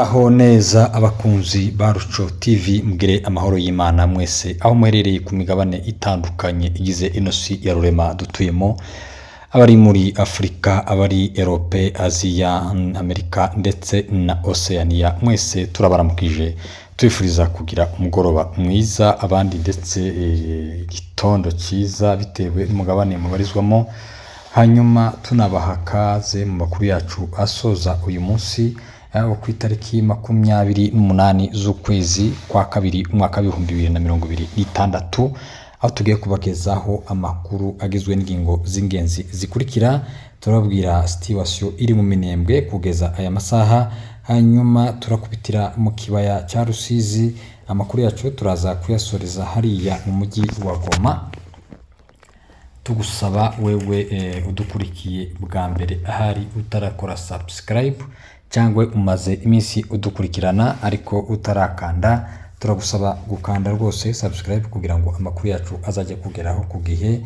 Aho neza abakunzi ba Ruco TV mugire amahoro y'Imana mwese aho muherereye ku migabane itandukanye igize inosi ya rurema dutuyemo, abari muri Afrika, abari Europe, Aziya, Amerika ndetse na Oceania, mwese turabaramukije twifuriza kugira umugoroba mwiza, abandi ndetse igitondo cyiza bitewe n'umugabane mubarizwamo. Hanyuma tunabaha kaze mu makuru yacu asoza uyu munsi ku itariki 28 z'ukwezi kwa kabiri umwaka wa 2026, aho tugiye kubagezaho amakuru agizwe n'ingingo z'ingenzi zikurikira. Turabwira situation iri mu Minembwe kugeza aya masaha, hanyuma turakubitira mu kibaya cya Rusizi. Amakuru yacu turaza kuyasoreza hariya mu mujyi wa Goma. Tugusaba wewe udukurikiye bwa mbere ahari utarakora subscribe cyangwa umaze iminsi udukurikirana ariko utarakanda, turagusaba gukanda rwose subscribe kugira ngo amakuru yacu azajya kugeraho ku gihe.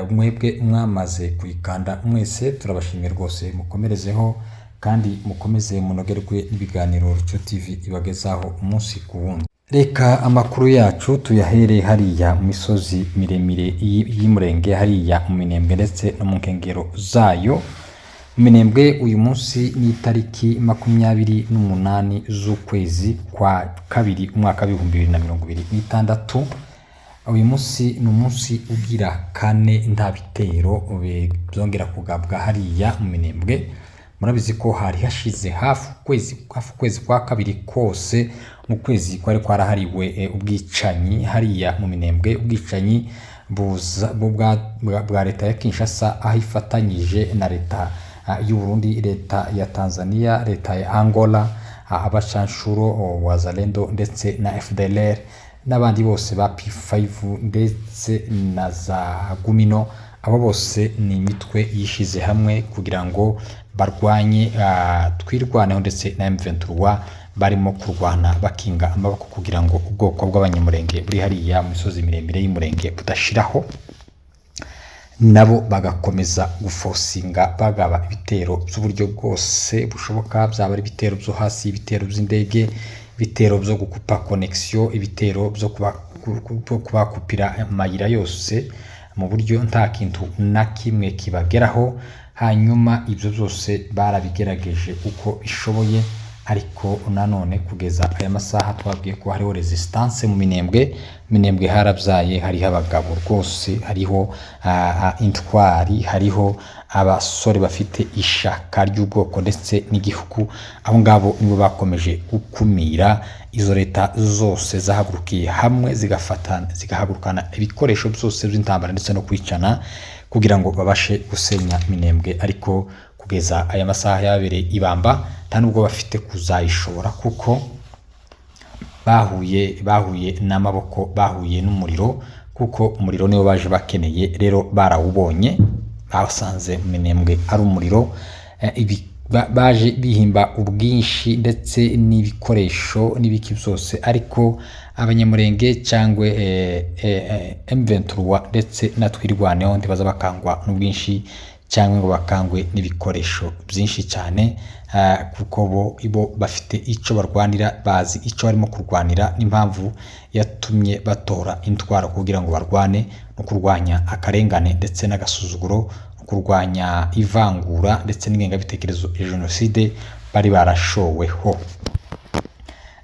Mwebwe mwamaze kuyikanda mwese turabashimiye rwose, mukomerezeho kandi mukomeze munogerwe n'ibiganiro Ruco TV ibagezaho umunsi ku wundi. Reka amakuru yacu tuyahere hariya mu misozi miremire y'Umurenge hariya mu Minembwe ndetse no mu nkengero zayo. Minembwe uyu munsi ni itariki 28 z'ukwezi kwa kabiri umwaka wa 2026. Uyu munsi ni umunsi ugira kane nta bitero byongera kugabwa hariya mu Minembwe. Murabizi ko hari hashize hafi ukwezi kwa kabiri kose mu kwezi kwari kwarahariwe ubwicanyi hariya mu Minembwe, ubwicanyi bwa leta ya Kinshasa aho ifatanyije na leta y'u Burundi, leta ya Tanzania, leta ya Angola, abashanshuro wazalendo ndetse na FDLR n'abandi bose ba P5 ndetse na za Gumino. Abo bose ni imitwe yishize hamwe kugira ngo barwanye twirwaneho ndetse na M23 barimo kurwana bakinga amaboko kugira ngo ubwoko bw'abanyamurenge buri hariya mu misozi miremire y'Umurenge budashiraho, nabo bagakomeza gufosinga bagaba ibitero by'uburyo bwose bushoboka, byaba ari ibitero byo hasi, ibitero by'indege, ibitero byo gukupa connection, ibitero byo kubakupira amayira yose mu buryo nta kintu na kimwe kibageraho. Hanyuma ibyo byose barabigerageje uko bishoboye, ariko nanone kugeza aya masaha twabwiye ko hariho resistance mu Minembwe. Minembwe harabyaye, hariho abagabo rwose, hariho intwari, hariho abasore bafite ishaka ry'ubwoko ndetse n'igihugu. Abo ngabo nibo bakomeje gukumira izo leta zose zahagurukiye hamwe zigahagurukana ibikoresho byose by'intambara ndetse no kwicana kugira ngo babashe gusenya Minembwe. Ariko kugeza aya masaha yabereye ibamba nta nubwo bafite kuzayishobora, kuko bahuye n'amaboko, bahuye n'umuriro, kuko umuriro niwo baje bakeneye. Rero barawubonye, basanze Minembwe ari umuriro. Baje bihimba ubwinshi ndetse n'ibikoresho n'ibiki byose, ariko abanyamurenge cyangwa M23 ndetse na twirwaneho ntibaza bakangwa n'ubwinshi cyangwa ngo bakangwe n'ibikoresho byinshi cyane, kuko ibo bafite icyo barwanira, bazi icyo barimo kurwanira n'impamvu yatumye batora intwaro kugira ngo barwane no kurwanya akarengane ndetse n'agasuzuguro, kurwanya ivangura ndetse n'ingengabitekerezo ya jenoside bari barashoweho.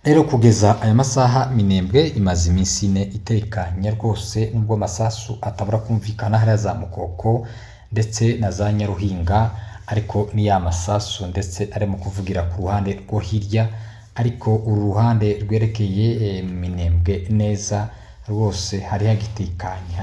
Rero kugeza aya masaha Minembwe imaze iminsi 4 itekanye rwose, nubwo amasasu atabura kumvikana hariya za Mukoko ndetse na za Nyaruhinga, ariko ni ya masasu ndetse arimo kuvugira ku ruhande rwo hirya. Ariko uru ruhande rwerekeye Minembwe neza rwose hari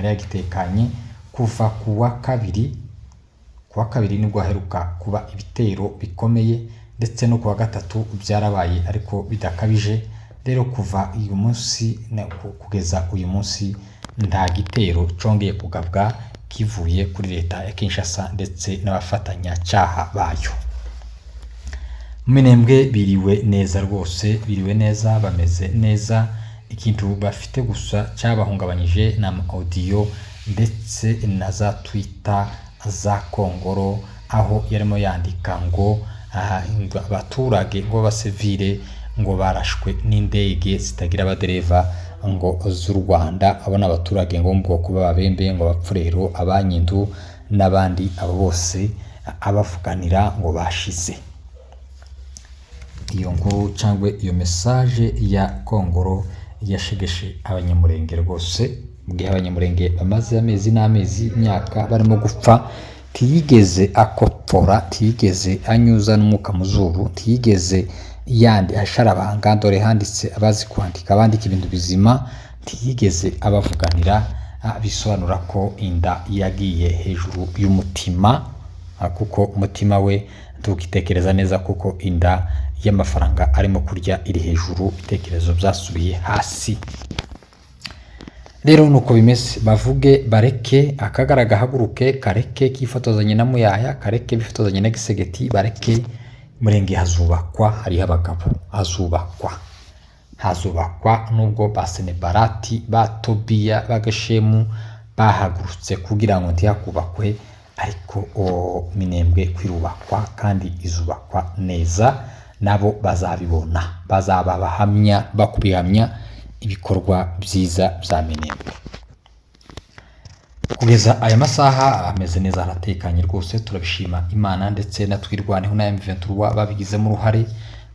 hagitekanye kuva kuwa kabiri nibwo haheruka kuba ibitero bikomeye, ndetse no kuwa gatatu byarabaye ariko bidakabije. Rero kuva uyu munsi kugeza uyu munsi nta gitero congeye kugabwa kivuye kuri leta ya Kinshasa ndetse n'abafatanya cyaha bayo. Minembwe biriwe neza rwose, biriwe neza, bameze neza. Ikintu bafite gusa cyabahungabanyije na audio ndetse na za Twitter za Kongoro, aho yarimo yandika ngo abaturage ngo basivile ngo barashwe n'indege zitagira abadereva ngo z'u Rwanda. Abona abaturage ngo mu bwoko b'ababembe ngo bapfurero abanyindu n'abandi abo bose abavuganira ngo bashize. Iyo nkuru cyangwa iyo message ya Kongoro yashegeshe abanyamurenge rwose, mu gihe abanyamurenge bamaze amezi n'amezi imyaka barimo gupfa. Ntiyigeze akopfora, ntiyigeze anyuza n'umwuka mu zuru, ntiyigeze yandi asharabanga, dore handitse abazi kwandika bandika ibintu bizima, ntiyigeze abavuganira. Bisobanura ko inda yagiye hejuru y'umutima, kuko umutima we tukitekereza neza kuko inda y'amafaranga arimo kurya iri hejuru, ibitekerezo byasubiye hasi. Rero nuko bimeze, bavuge bareke, akagara gahaguruke, kareke kifotozanye na Muyaya, kareke bifotozanye na Gisegeti, bareke. Murenge hazubakwa, hariho abagabo, hazubakwa nubwo basenebarati ba Tobiya bagashemu bahagurutse kugira ngo ntihakubakwe, ariko Minembwe kwirubakwa kandi izubakwa neza. Nabo bazabibona, bazaba bahamya bakubihamya ibikorwa byiza bya Minembwe. Kugeza aya masaha ameze neza, haratekanye rwose, turabishima Imana, ndetse na Twirwaneho na M23 babigizemo uruhare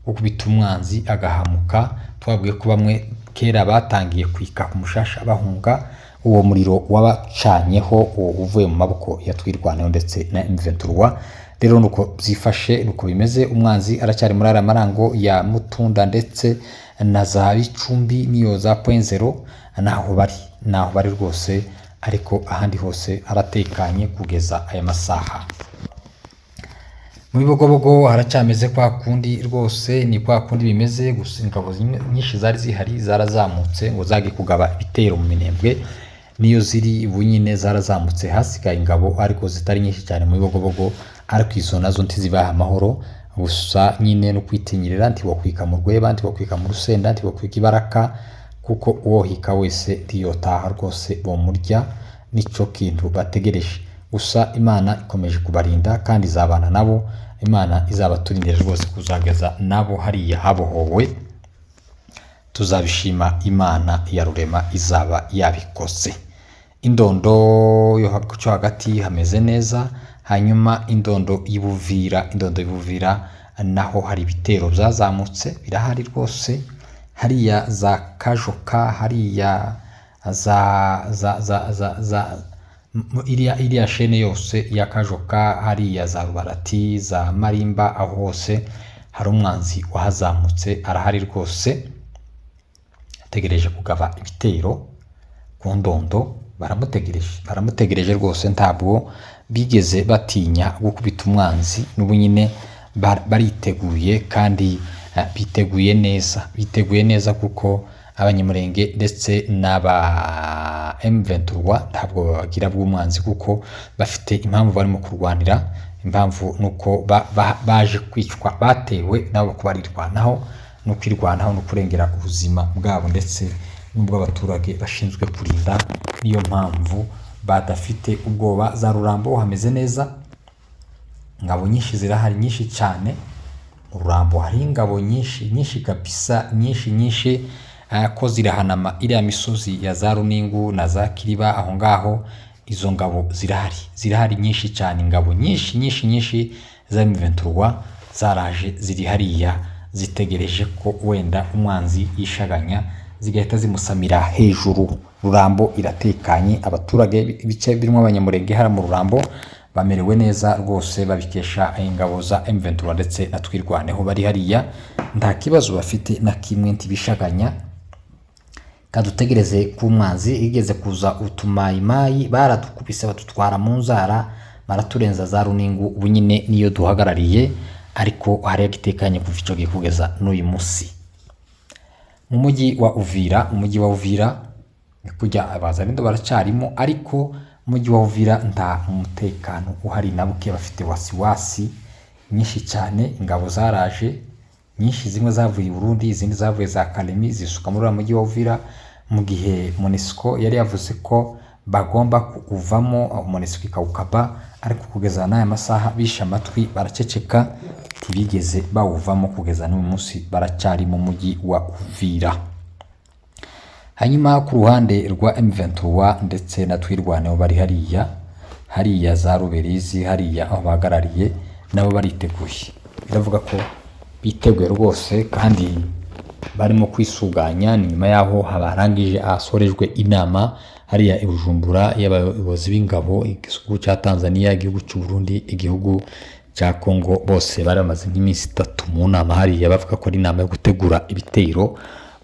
gukubita umwanzi agahamuka. Twabwiye ko bamwe kera batangiye kwika umushasha bahunga, uwo muriro wabacanyeho uvuye mu maboko ya Twirwaneho ndetse na M23. Rero nuko byifashe, nuko bimeze. Umwanzi aracyari muri ara marango ya Mutunda ndetse na za Bicumbi niyo za .0, naho bari rwose, ariko ahandi hose haratekanye kugeza aya masaha. Mu Bibogobogo haracyameze kwa kundi rwose, ni kwa kundi bimeze. Gusa ingabo nyinshi zari zihari zarazamutse ngo zage kugaba ibitero mu Minembwe, niyo ziri bunyine zarazamutse. Hasigaye ingabo ariko zitari nyinshi cyane mu Bibogobogo, ariko izo nazo ntizibaha amahoro. Gusa nyine no kwitinyirira, ntiwakwika mu Rweba, ntiwakwika mu Rusenda, ntiwakwika Ibaraka, kuko uwo hika wese ntiyotaha rwose bomurya. Nico kintu bategereje. Gusa Imana ikomeje kubarinda kandi izabana nabo. Imana izabaturindira rwose kuzageza nabo hariya habohowe. Tuzabishima Imana ya Rurema izaba yabikoze. Indondo yo hagati hameze neza. Hanyuma indondo y'Ibuvira naho hari ibitero byazamutse birahari rwose. Hariya za Kajoka, hariya za iriya shene yose ya Kajoka, hariya za Rubarati, za Marimba, aho hose hari umwanzi wahazamutse, arahari rwose, ategereje kugaba ibitero ku ndondo. Baramutegereje rwose, ntabwo bigeze batinya gukubita umwanzi. N'ubu nyine bariteguye kandi biteguye neza kuko abanyamurenge ndetse n'aba M23 ntabwo bagira bw'umwanzi, kuko bafite impamvu barimo kurwanira. Impamvu nuko baje kwicwa, batewe nabo kubarirwanaho no kwirwanaho no kurengera ubuzima bwabo ndetse n'ubw'abaturage bashinzwe kurinda. Niyo mpamvu badafite ubwoba. Za Rurambo hameze neza, ingabo nyinshi zirahari, nyinshi cyane. Mu Rurambo hari ingabo nyinshi kabisa, nyinshi ko zirahanama iriya misozi ya za Runingu na za Kiriba, aho ngaho izo ngabo zirahari nyinshi cyane. Ingabo nyinshi za M23 zaraje ziri hariya, zitegereje ko wenda umwanzi yishaganya zigahita zimusamira hejuru. Rurambo iratekanye, abaturage ibice birimo abanyamurenge hara mu Rurambo bamerewe neza rwose, babikesha ingabo za M23 ndetse na Twirwaneho bari hariya. Nta kibazo bafite na kimwe, ntibishaganya. Kadutegereze ku mwanzi. Igeze kuza utumayimayi baradukubise batutwara mu nzara, baraturenza za Runingu. Ubu nyine niyo duhagarariye, ariko hariya gitekanye kuva ico gihe kugeza n'uyu munsi. Mu mujyi wa Uvira kujya abazanindo baracarimo, ariko mujyi wa Uvira nta umutekano uhari na buke. Bafite wasiwasi nyinshi cyane. Ingabo zaraje nyinshi, zimwe zavuye i Burundi, izindi zavuye za Kalemi, zisuka muri mujyi wa Uvira, mu gihe MONUSCO yari yavuze ko bagomba kuvamo. MONUSCO ikawukaba, ariko kugeza n'aya masaha bisha amatwi, baraceceka, tibigeze bawuvamo kugeza n'uyu munsi baracyari mu mujyi wa Uvira. Hanyuma ku ruhande rwa M23 ndetse na twirwaneho bari hariya za Ruberizi, hariya aho bahagarariye nabo bariteguye. Biravuga ko biteguye rwose kandi barimo kwisuganya. Nyuma yaho habarangije asorejwe inama hariya i Bujumbura y'abayobozi b'ingabo, igihugu cya Tanzania, igihugu cy'u Burundi, igihugu cya Congo, bose bari bamaze nk'iminsi 3 mu nama hariya bavuga ko ari inama yo gutegura ibitero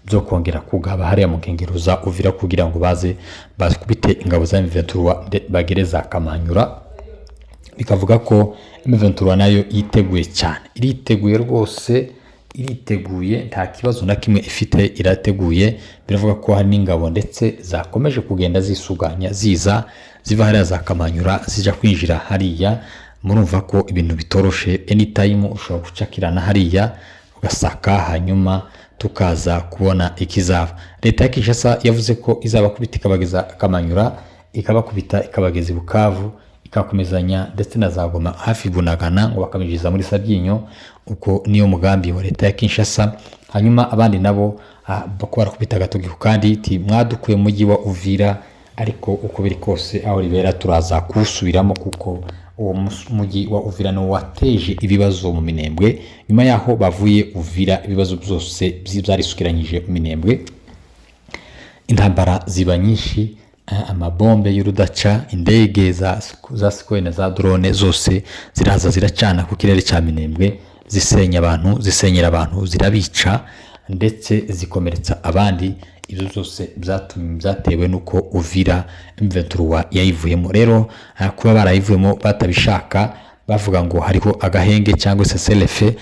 byo kongera kugaba hariya mu nkengero za Uvira kugira ngo baze bakubite ingabo za M23 bagereza Kamanyura. Bikavuga ko M23 nayo yiteguye cyane, iriteguye rwose, iriteguye nta kibazo na kimwe ifite, irateguye. Biravuga ko hari n'ingabo ndetse zakomeje kugenda zisuganya ziva hariya za Kamanyura zija kwinjira hariya. Murumva ko ibintu bitoroshe, anytime ushobora gucakirana hariya ugasaka, hanyuma tukaza kubona ikizava. Leta ya Kinshasa yavuze ko izabakubita ikabageza Kamanyura, ikabakubita ikabageza Bukavu, ikakomezanya ndetse na za Goma hafi Bunagana ngo bakamijiriza muri Sabyinyo. Uko niyo mugambi wa leta ya Kinshasa. Hanyuma abandi nabo bako barakubita agatoki kandi mwadukuye mu mujyi wa Uvira, ariko uko biri kose aho ribera turaza kusubiramo kuko uwo mujyi wa Uvira no wateje ibibazo mu Minembwe. Nyuma yaho bavuye Uvira ibibazo byose byarisukiranyije mu Minembwe, intambara ziba nyinshi, amabombe y'urudaca, indege za Sukhoi na za drone zose ziraza ziracana ku kirere cya Minembwe, zisenyera abantu, zirabica ndetse zikomeretsa abandi. Ibyo byose byatewe nuko Uvira M23 yayivuyemo. Rero kuba barayivuyemo batabishaka, bavuga ngo hariho agahenge cyangwa se selefe,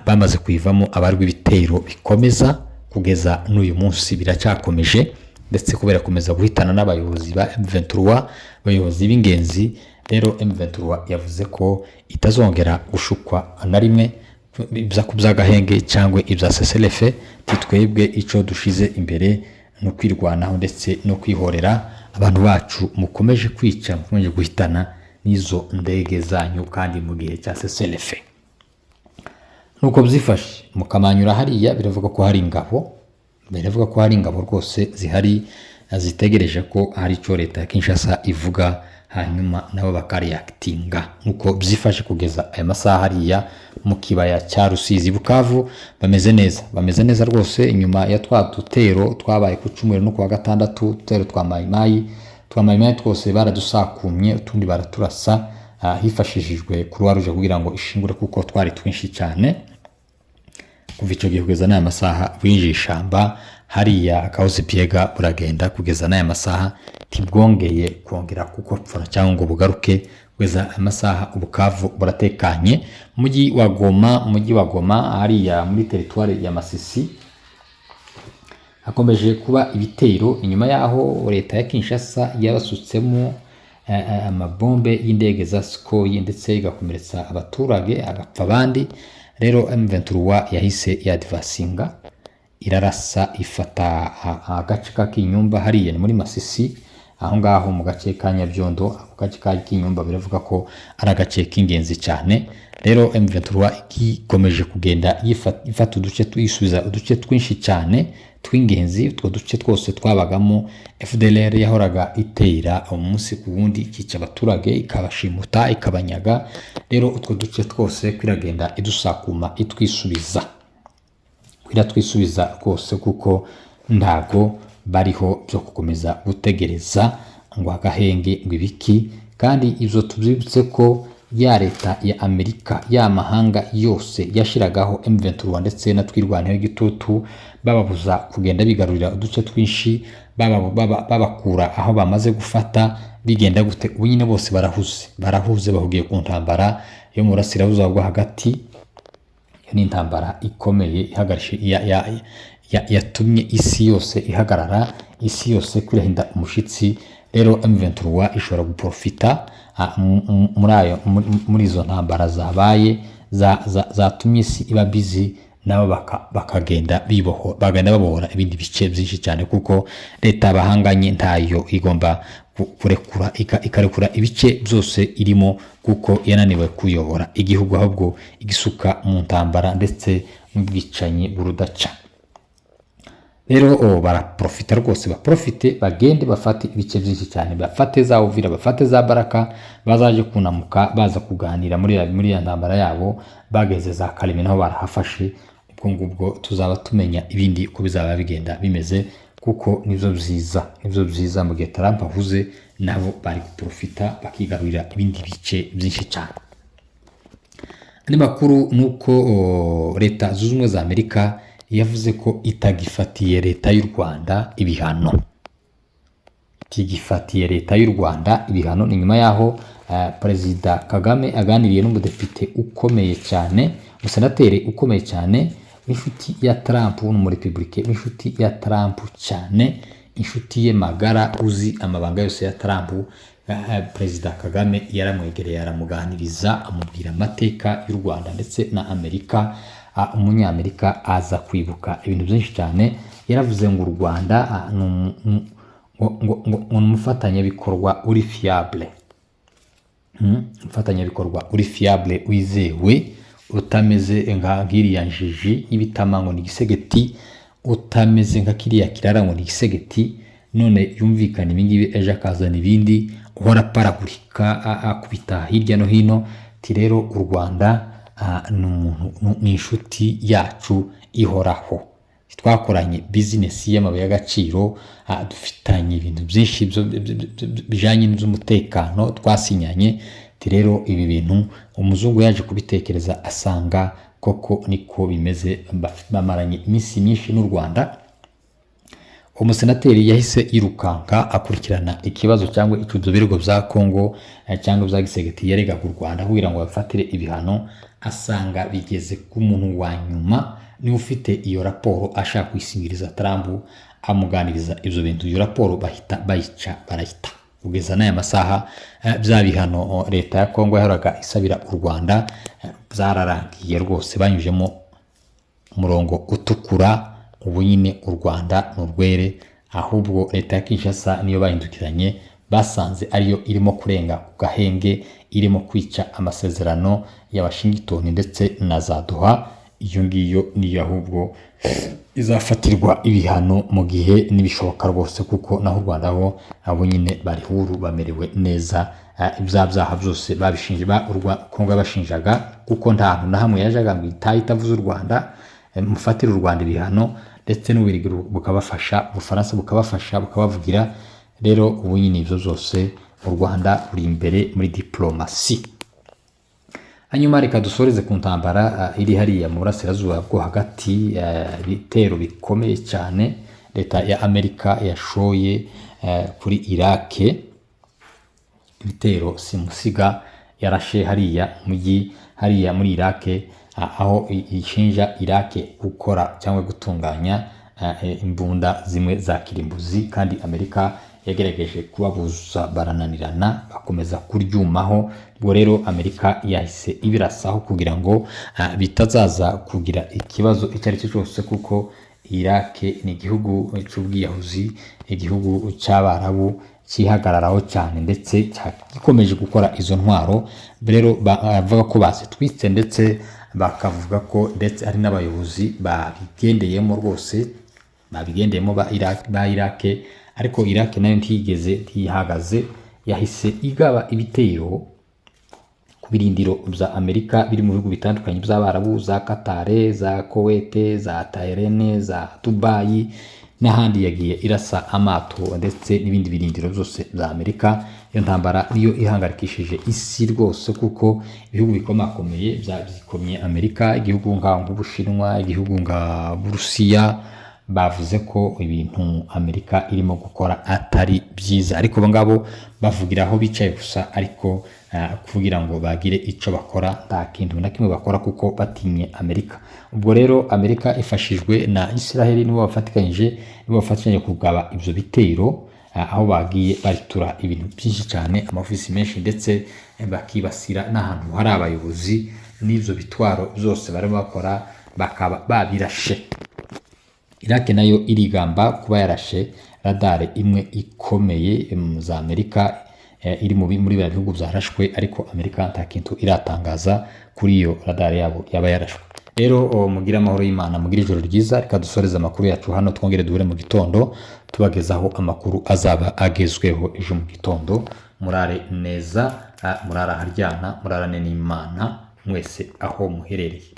bamaze kuyivamo abarwi ibitero bikomeza kugeza n'uyu munsi biracyakomeje, ndetse kubera komeza guhitana n'abayobozi ba M23, abayobozi b'ingenzi. Rero M23 yavuze ko itazongera gushukwa na rimwe ibya kubyagahenge cyangwa ibya selefe. Twebwe ico dushize imbere no kwirwanaho ndetse no kwihorera abantu bacu mukomeje kwica, mukomeje guhitana n'izo ndege zanyu kandi mu gihe cya selefe. Nuko byifashe mu Kamanyura hariya. Biravuga ko hari ingabo, rwose zihari zitegereje ko hari cyo leta ya Kinshasa ivuga, hanyuma nabo bakareactinga. Nuko byifashe kugeza aya masaha hariya mu kibaya cya Rusizi. Bukavu bameze neza rwose, inyuma ya dutero twabaye ku Cyumweru no ku wa Gatandatu, dutero twa Mayimayi twose baradusakumye, utundi baraturasa hifashishijwe Croix Rouge kugira ngo ishingure kuko twari twinshi cyane. Kuva icyo gihe kugeza n'aya masaha winjiye ishamba hariya Kahoze Piega buragenda kugeza n'aya masaha tibwongeye kongera kuko pfura cyangwa ngo bugaruke. Kugeza amasaha Bukavu buratekanye. Mujyi wa Goma hariya muri territoire ya Masisi hakomeje kuba ibitero, inyuma yaho leta ya Kinshasa yabasutsemo amabombe y'indege za Sukhoi ndetse igakomeretsa abaturage, agapfa abandi. Rero M23 yahise yadvasinga, irarasa ifata agace ka Kinyumba hariya muri Masisi, aho ngaho mu gace ka Nyabyondo. Ako gace ka Kinyumba biravuga ko ari agace k'ingenzi cyane. Rero M23 ikomeje kugenda ifata uduce tuyisubiza uduce twinshi cyane tw'ingenzi. Utwo duce twose twabagamo FDLR yahoraga itera umunsi ku wundi, ikica abaturage, ikabashimuta, ikabanyaga. Rero utwo duce twose kwiragenda idusakuma itwisubiza rwose, kuko ndago bariho byo gukomeza gutegereza ngo agahenge ngo ibiki. Kandi ibyo tubyibutse ko ya leta ya Amerika, ya mahanga yose yashiragaho M23 ndetse na twirwaneho igitutu, bababuza kugenda bigarurira uduce twinshi, babakura aho bamaze gufata. Bigenda gute? Ubu nyine bose barahuze bahugiye ku ntambara yo mu burasirazuba bwo hagati. Iyo ni intambara ikomeye ihagarishe yatumye isi yose ihagarara, isi yose kwirinda umushitsi. Rero M23 ishobora guprofita muri izo ntambara zabaye zatumye isi iba busy, nabo bakagenda babohora ibindi bice byinshi cyane, kuko leta bahanganye ntayo igomba kurekura ikarekura ibice byose irimo, kuko yananiwe kuyobora igihugu, ahubwo igisuka mu ntambara ndetse n'ubwicanyi burudaca. Rero baraprofita rwose, baprofite bagende bafate ibice byinshi cyane, bafate za Uvira, bafate za Baraka, bazaje kunamuka baza kuganira muri ya ntambara yabo, bageze za Kalemi naho barahafashe. Ubwo ngubwo tuzaba tumenya ibindi uko bizaba bigenda bimeze, kuko nivyo byiza mu gihe Trump avuze nabo bari kuprofita bakigarurira ibindi bice byinshi cyane. Andi makuru nuko leta zunze ubumwe za Amerika yavuze ko itagifatiye leta y'u Rwanda ibihano. Tigifatiye leta y'u Rwanda ibihano ni nyuma yaho Perezida Kagame aganiriye n'umudepite ukomeye cyane, umusenateri ukomeye cyane, inshuti ya Trump n'umurepublike, inshuti ya Trump cyane, inshuti ye magara, uzi amabanga yose ya Trump. Perezida Kagame yaramwegereye aramuganiriza, amubwira amateka y'u Rwanda ndetse na Amerika. Umunyamerika aza kwibuka ibintu byinshi cyane. Yaravuze ngo u Rwanda umufatanyabikorwa uri fiable, umufatanyabikorwa uri fiable wizewe, utameze nka nkiriya njiji y'ibitama ngo ni gisegeti, utameze nka kiriya kirara ngo ni gisegeti, none yumvikana ibingibi ejo akazana ibindi, uhora paragurika akubita hirya no hino. Ti rero u Rwanda ni inshuti yacu ihoraho, twakoranye business y'amabuye y'agaciro, dufitanye ibintu byinshi bijanye n'umutekano twasinyanye. Ti rero ibi bintu umuzungu yaje kubitekereza asanga koko niko bimeze, bamaranye iminsi myinshi n'u Rwanda. Umusenateri yahise yirukanka akurikirana ikibazo cyangwa icudubirgo bya Kongo cyangwa bya gisegeti yaregaga u Rwanda kugira ngo bafatire ibihano, asanga bigeze ku muntu wa nyuma ni ufite iyo raporo ashaka kwisingiriza Trump, amuganiriza ibyo bintu. Iyo raporo bahita barahita kugeza n'aya masaha bya bihano leta ya Kongo yahoraga isabira u Rwanda byararangiye rwose, banyujemo umurongo utukura. Ubu nyine u Rwanda n'urwere, ahubwo leta ya Kinshasa niyo bahindukiranye, basanze ariyo irimo kurenga ku gahenge, irimo kwica amasezerano ya Washington ndetse na za Doha. Iyo ngiyo niyo ahubwo izafatirwa ibihano mu gihe nibishoboka rwose, kuko naho u Rwanda ho abo nyine bari huru, bamerewe neza. Ibyaha byose babishinje Kongo bashinjaga, kuko nta hantu na hamwe yajaga ngo itavuze u Rwanda mufatira u Rwanda ibihano, ndetse n'Ububiligi bukabafasha, Ubufaransa bukabafasha, bukabavugira. Rero ubu nyine ibyo byose u Rwanda ruri imbere muri diplomasi. Hanyuma reka dusoreze ku ntambara iri hariya mu burasirazuba bwo hagati, ibitero bikomeye cyane leta ya Amerika yashoye kuri Iraq. Ibitero simusiga yarashe hariya mujyi hariya muri Iraq, aho ishinja Iraq gukora cyangwa gutunganya imbunda zimwe za kirimbuzi, kandi Amerika yagerageje kubabuza barananirana, bakomeza kuryumaho. Ubwo rero Amerika yahise ibirasaho kugira ngo bitazaza kugira ikibazo icyo ari cyo cyose, kuko Iraq ni igihugu cy'ubwiyahuzi, igihugu cy'Abarabu kihagararaho cyane ndetse gikomeje gukora izo ntwaro. Rero bavuga ko bazitwitse, ndetse bakavuga ko ndetse ari n'abayobozi babigendeyemo rwose, babigendeyemo ba Iraq. Ariko Iraq nayo ntihagaze, yahise igaba ibitero ku birindiro bya Amerika biri mu bihugu bitandukanye by'Abarabu, za Qatar, za Kuwait, za Tahran, za Dubai n'ahandi. Yagiye irasa amato ndetse n'ibindi birindiro byose bya Amerika. Iyo ntambara niyo ihangarikishije isi rwose, kuko ibihugu bikomakomeye byabikomye Amerika, igihugu nk'Ubushinwa, igihugu nka Burusiya, bavuze ko ibintu Amerika irimo gukora atari byiza. Ariko abo ngabo bavugira aho bicaye gusa, ariko kugira ngo bagire icyo bakora nta kintu na kimwe bakora, kuko batinye Amerika. Ubwo rero Amerika ifashijwe na Israel nibo bafatanyije kugaba ibyo bitero, aho bagiye baritura ibintu byinshi cyane, amafisi menshi, ndetse bakibasira n'ahantu hari abayobozi. N'ibyo bitwaro byose barimo bakora bakaba babirashe. Iraq nayo irigamba kuba yarashe radare imwe ikomeye za Amerika iri muri bya bihugu byarashwe, ariko Amerika nta kintu iratangaza kuri iyo radare yabo yaba yarashwe. Rero mugira amahoro y'Imana, mugira ijoro ryiza. Reka dusoreze amakuru yacu hano, twongere duhure mu gitondo tubagezaho amakuru azaba agezweho ejo mu gitondo. Murare neza, murara haryana, murarane n'Imana mwese aho muherereye.